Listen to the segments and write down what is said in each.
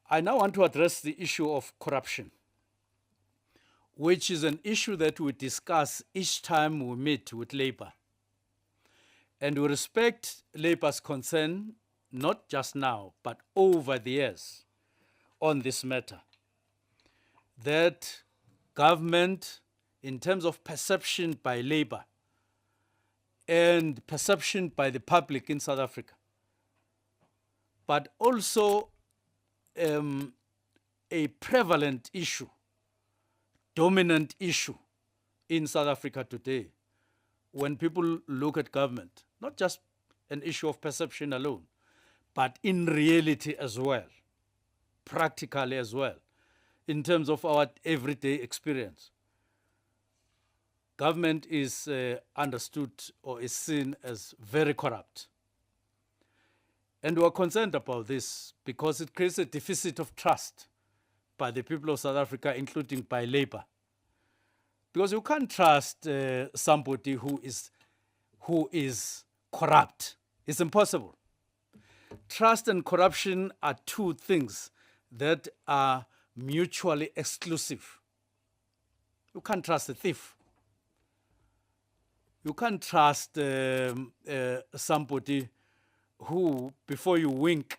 I now want to address the issue of corruption, which is an issue that we discuss each time we meet with Labour. And we respect Labour's concern, not just now, but over the years on this matter. That government, in terms of perception by Labour and perception by the public in South Africa, but also a prevalent issue, dominant issue in South Africa today, when people look at government, not just an issue of perception alone, but in reality as well, practically as well, in terms of our everyday experience. Government is understood or is seen as very corrupt. And we're concerned about this because it creates a deficit of trust by the people of South Africa, including by Labour. Because you can't trust somebody who is corrupt. It's impossible. Trust and corruption are two things that are mutually exclusive. You can't trust a thief. You can't trust somebody who, before you wink,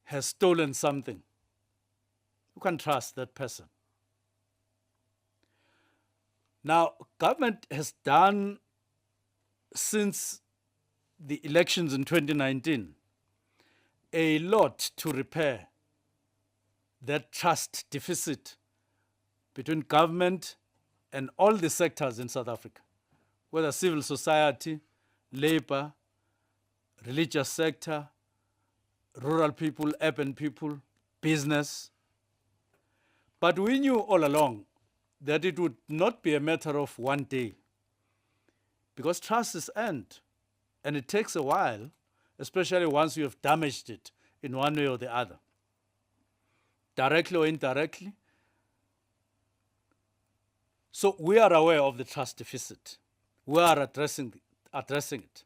has stolen something. You can't trust that person. Now, government has done, since the elections in 2019, a lot to repair that trust deficit between government and all the sectors in South Africa, whether civil society, labor, religious sector, rural people, urban people, business. But we knew all along that it would not be a matter of one day, because trust is earned, and it takes a while, especially once you have damaged it in one way or the other, directly or indirectly. So we are aware of the trust deficit. We are addressing it.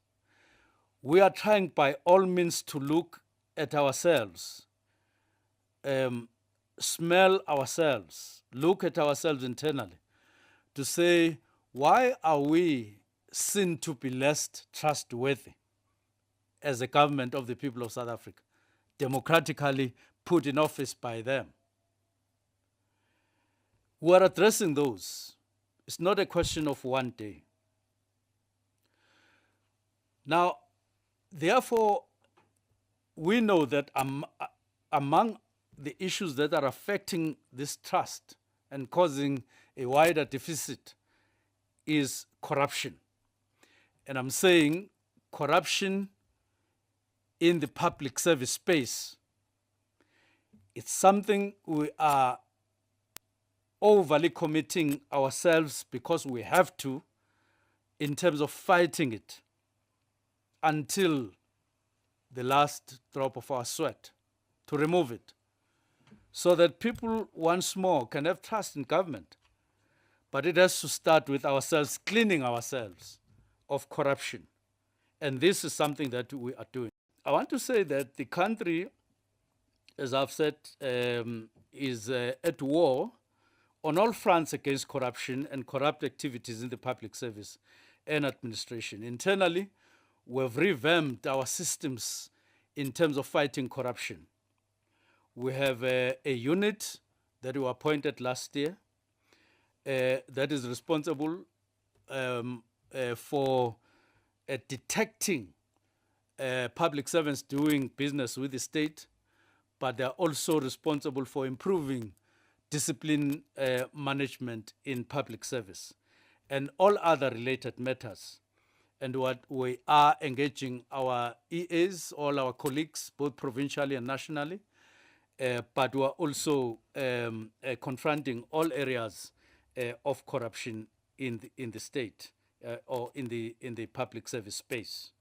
We are trying by all means to look at ourselves, smell ourselves, look at ourselves internally to say, why are we seen to be less trustworthy as a government of the people of South Africa, democratically put in office by them? We are addressing those. It's not a question of one day. Now, therefore, we know that among the issues that are affecting this trust and causing a wider deficit is corruption. And I'm saying corruption in the public service space. It's something we are overly committing ourselves, because we have to, in terms of fighting it until the last drop of our sweat, to remove it, so that people once more can have trust in government. But it has to start with ourselves, cleaning ourselves of corruption. And this is something that we are doing. I want to say that the country, as I've said, is at war on all fronts against corruption and corrupt activities in the public service and administration. Internally, we've revamped our systems in terms of fighting corruption. We have a unit that we appointed last year that is responsible for detecting public servants doing business with the state, but they're also responsible for improving discipline management in public service and all other related matters. And what we are engaging our EAs, all our colleagues, both provincially and nationally, but we are also confronting all areas of corruption in the state or in the public service space.